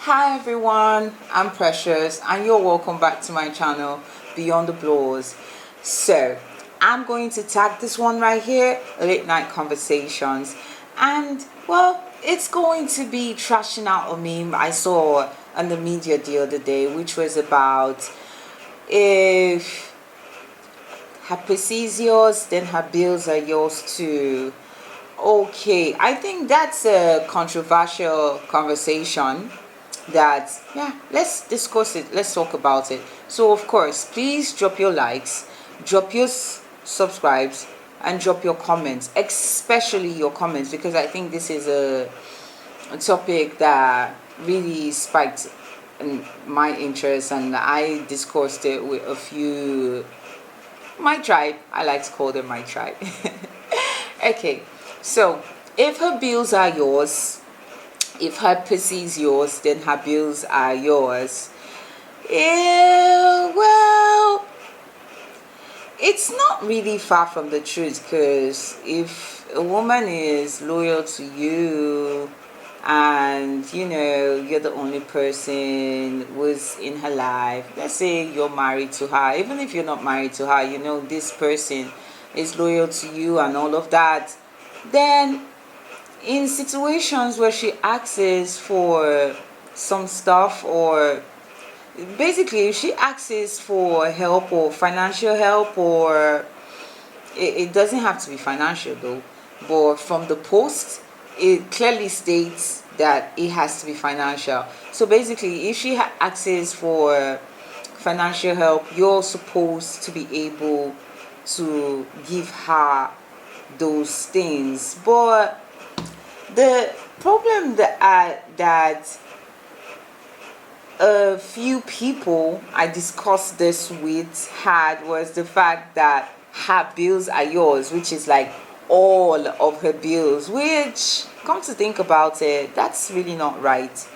Hi everyone, I'm Precious and you're welcome back to my channel Beyond the Blows. So I'm going to tag this one right here, late night conversations, and well, it's going to be trashing out a meme I saw on the media the other day, which was about if her pussy is yours, then her bills are yours too. Okay, I think that's a controversial conversation that, yeah, let's discuss it, let's talk about it. So of course, please drop your likes, drop your subscribes, and drop your comments, especially your comments, because I think this is a topic that really spiked in my interest, and I discussed it with a few, my tribe. I like to call them my tribe. Okay, so if her bills are yours, if her pussy is yours, then her bills are yours. Well, it's not really far from the truth, because if a woman is loyal to you and you know you're the only person who's in her life, let's say you're married to her, even if you're not married to her, you know this person is loyal to you and all of that, then in situations where she asks for some stuff, or basically if she asks for help or financial help, or it doesn't have to be financial though, but from the post it clearly states that it has to be financial. So basically if she asks for financial help, you're supposed to be able to give her those things. But the problem that a few people I discussed this with had was the fact that her bills are yours, which is like all of her bills, which, come to think about it, that's really not right.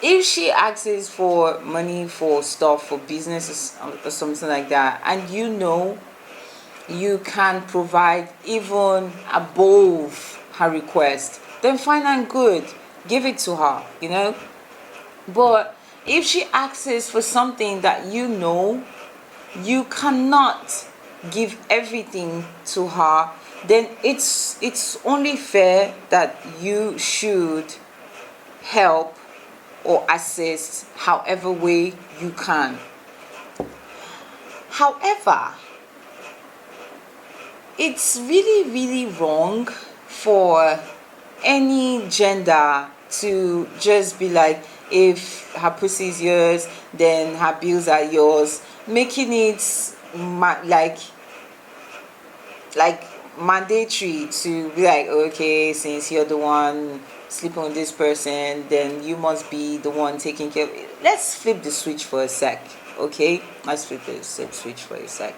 If she asks for money for stuff, for business or something like that, and you know you can provide even above her request, then fine and good, give it to her, you know. But if she asks for something that you know you cannot give everything to her, then it's only fair that you should help or assist however way you can. However, it's really wrong for any gender to just be like, if her pussy is yours, then her bills are yours, making it like mandatory to be like, okay, since you're the one sleeping with this person, then you must be the one taking care of it. Let's flip the switch for a sec, okay? Let's flip the switch for a sec.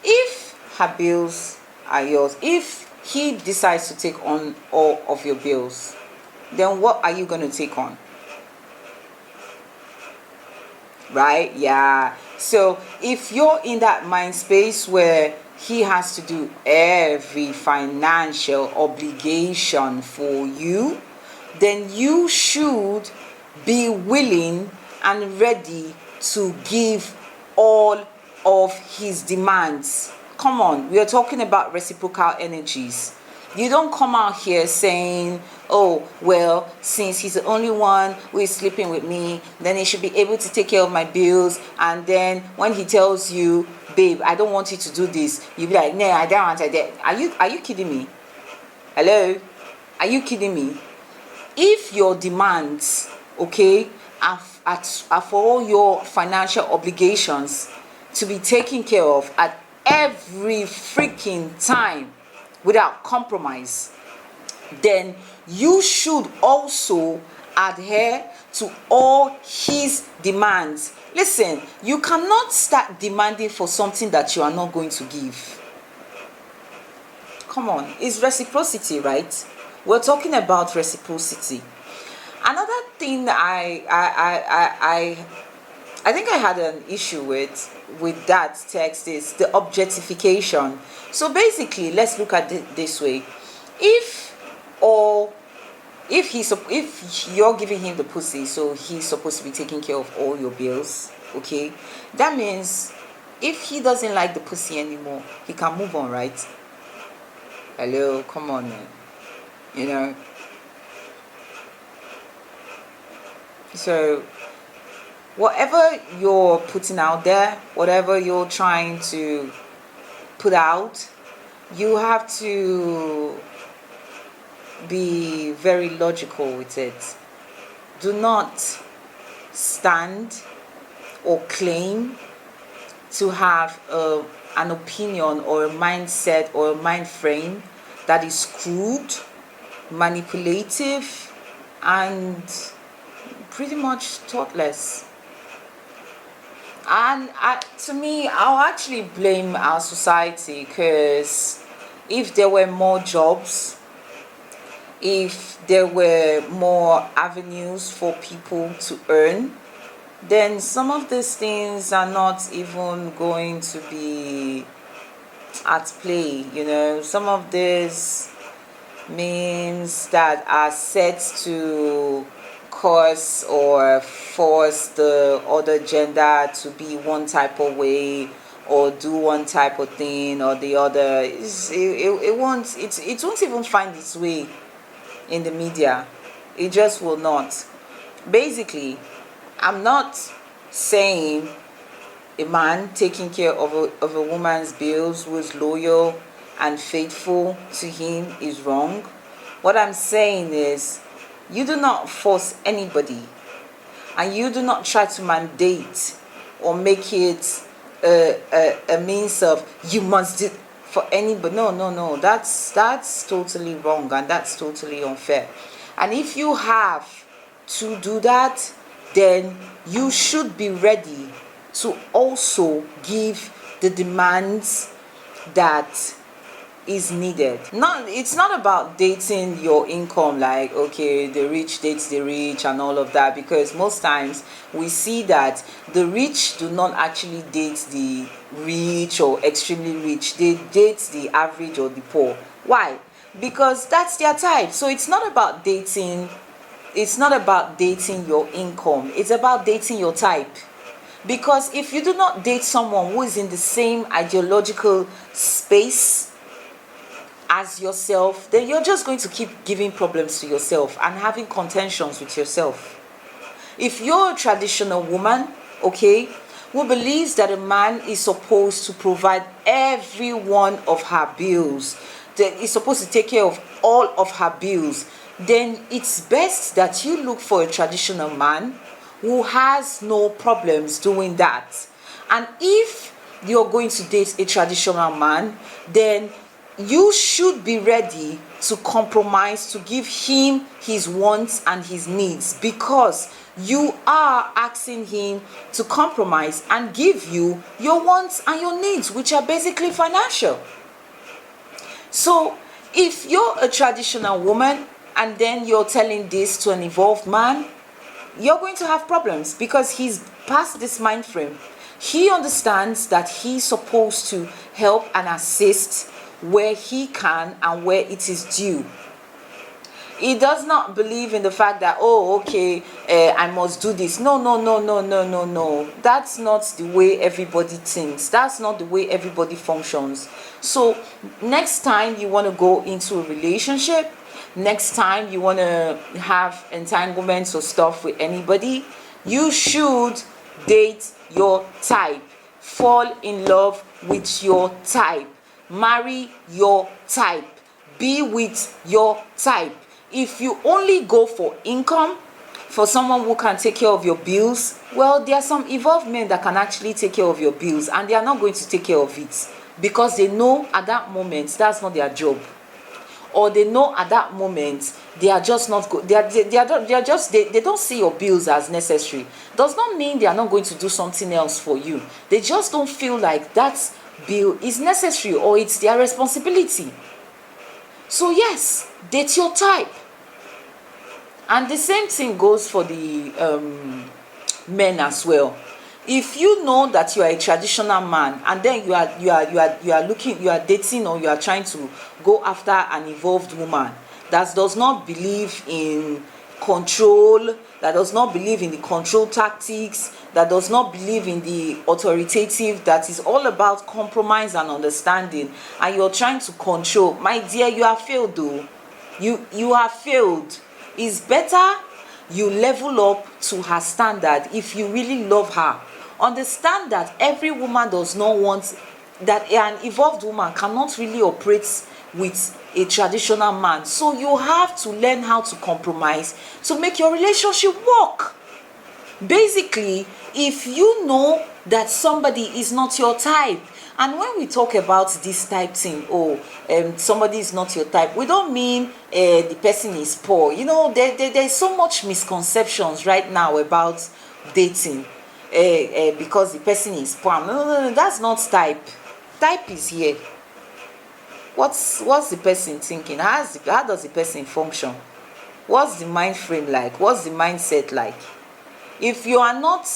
If her bills are yours, if he decides to take on all of your bills, then what are you going to take on? Right? Yeah. So if you're in that mind space where he has to do every financial obligation for you, then you should be willing and ready to give all of his demands. Come on, we are talking about reciprocal energies. You don't come out here saying, oh, well, since he's the only one who is sleeping with me, then he should be able to take care of my bills. And then when he tells you, babe, I don't want you to do this, you be like, no, I don't want that. Are you kidding me? Hello? Are you kidding me? If your demands, okay, are for all your financial obligations to be taken care of at every freaking time without compromise, then you should also adhere to all his demands. Listen, you cannot start demanding for something that you are not going to give. Come on, it's reciprocity, right? We're talking about reciprocity. Another thing I think I had an issue with that text is the objectification. So basically, let's look at it this way: if or if you're giving him the pussy, so he's supposed to be taking care of all your bills, okay? That means if he doesn't like the pussy anymore, he can move on, right? Hello, come on, man. You know. So whatever you're putting out there, whatever you're trying to put out, you have to be very logical with it. Do not stand or claim to have an opinion or a mindset or a mind frame that is crude, manipulative, and pretty much thoughtless. And to me, I'll actually blame our society, because if there were more jobs, if there were more avenues for people to earn, then some of these things are not even going to be at play. You know, some of these means that are set to cause or force the other gender to be one type of way or do one type of thing or the other, it won't even find its way in the media. It just will not. Basically, I'm not saying a man taking care of a woman's bills who is loyal and faithful to him is wrong. What I'm saying is, you do not force anybody, and you do not try to mandate or make it a means of you must do for anybody. No, that's totally wrong, and that's totally unfair. And if you have to do that, then you should be ready to also give the demands that is needed. It's not about dating your income, like, okay, the rich dates the rich and all of that, because most times we see that the rich do not actually date the rich or extremely rich. They date the average or the poor. Why? Because that's their type. So it's not about dating your income, it's about dating your type. Because if you do not date someone who is in the same ideological space as yourself, then you're just going to keep giving problems to yourself and having contentions with yourself. If you're a traditional woman, okay, who believes that a man is supposed to provide every one of her bills, that is supposed to take care of all of her bills, then it's best that you look for a traditional man who has no problems doing that. And if you're going to date a traditional man, then you should be ready to compromise, to give him his wants and his needs, because you are asking him to compromise and give you your wants and your needs, which are basically financial. So if you're a traditional woman and then you're telling this to an evolved man, you're going to have problems, because he's past this mind frame. He understands that he's supposed to help and assist where he can and where it is due. He does not believe in the fact that, oh, okay, I must do this. No. That's not the way everybody thinks. That's not the way everybody functions. So next time you want to go into a relationship, next time you want to have entanglements or stuff with anybody, you should date your type. Fall in love with your type. Marry your type. Be with your type. If you only go for income, for someone who can take care of your bills, well, there are some evolved men that can actually take care of your bills, and they are not going to take care of it because they know at that moment that's not their job, or they know at that moment they are just not good. They don't see your bills as necessary. Does not mean they are not going to do something else for you. They just don't feel like that bill is necessary or it's their responsibility. So yes, date your type And the same thing goes for the men as well. If you know that you are a traditional man, and then you are dating, or you are trying to go after an evolved woman that does not believe in control, that does not believe in the control tactics, that does not believe in the authoritative, that is all about compromise and understanding, and you're trying to control, my dear, you have failed though. You have failed. It's better you level up to her standard. If you really love her, understand that every woman does not want that. An evolved woman cannot really operate with a traditional man, so you have to learn how to compromise to make your relationship work. Basically, if you know that somebody is not your type, and when we talk about this type thing, somebody is not your type, we don't mean the person is poor. You know, there's so much misconceptions right now about dating, because the person is poor. No, that's not type. Type is here. What's the person thinking? How does the person function? What's the mind frame like? What's the mindset like? If you are not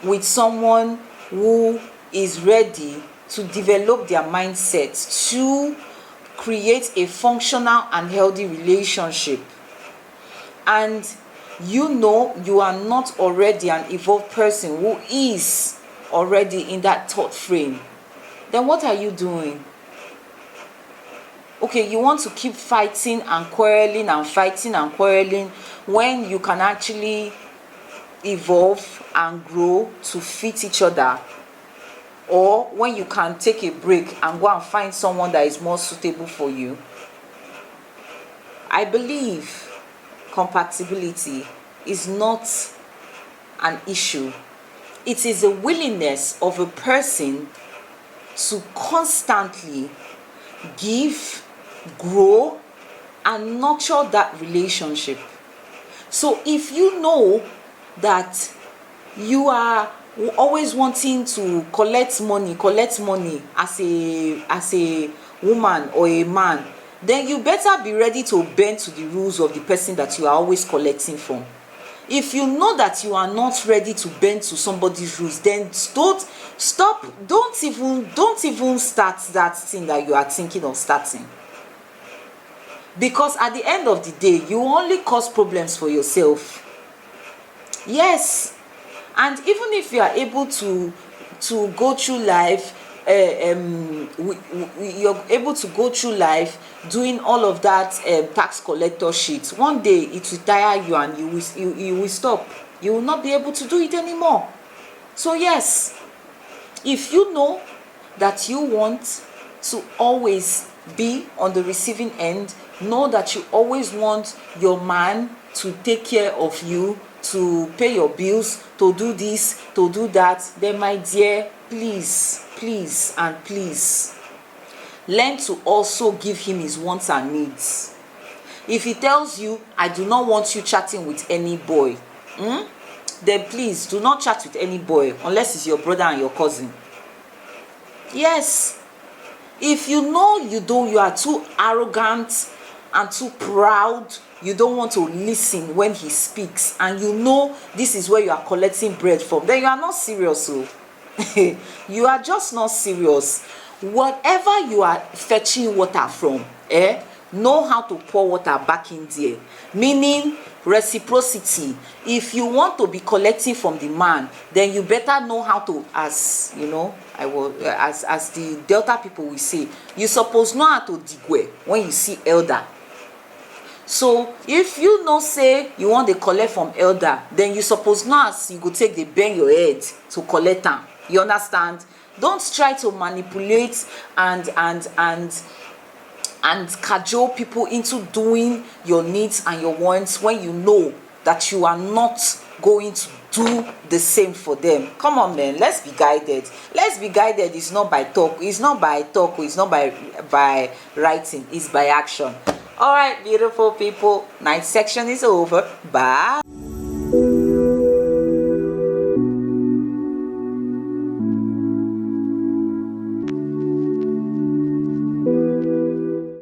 with someone who is ready to develop their mindset to create a functional and healthy relationship, and you know you are not already an evolved person who is already in that thought frame, then what are you doing? Okay, you want to keep fighting and quarreling and fighting and quarreling when you can actually evolve and grow to fit each other, or when you can take a break and go and find someone that is more suitable for you. I believe compatibility is not an issue. It is a willingness of a person to constantly give, grow, and nurture that relationship. So if you know that you are always wanting to collect money as a woman or a man, then you better be ready to bend to the rules of the person that you are always collecting from. If you know that you are not ready to bend to somebody's rules, then don't even start that thing that you are thinking of starting. Because at the end of the day, you only cause problems for yourself. Yes. And even if you are able to go through life, you're able to go through life doing all of that tax collector shit, one day it will tire you and you will stop. You will not be able to do it anymore. So yes, if you know that you want to always be on the receiving end, know that you always want your man to take care of you, to pay your bills, to do this, to do that, then my dear, please learn to also give him his wants and needs. If he tells you, I do not want you chatting with any boy, then please do not chat with any boy unless it's your brother and your cousin. Yes. If you know you are too arrogant and too proud, you don't want to listen when he speaks, and you know this is where you are collecting bread from, then you are not serious. So you are just not serious. Whatever you are fetching water from, know how to pour water back in there. Meaning reciprocity. If you want to be collecting from the man, then you better know how to, as you know, as the Delta people will say, you suppose know how to digwe when you see elder. So if you know say you want to collect from elder, then you suppose know as you go take the bend your head to collect them. You understand? Don't try to manipulate and cajole people into doing your needs and your wants when you know that you are not going to do the same for them. Come on, man, let's be guided. It's not by talk, it's not by writing, it's by action. All right, beautiful people, night section is over. Bye.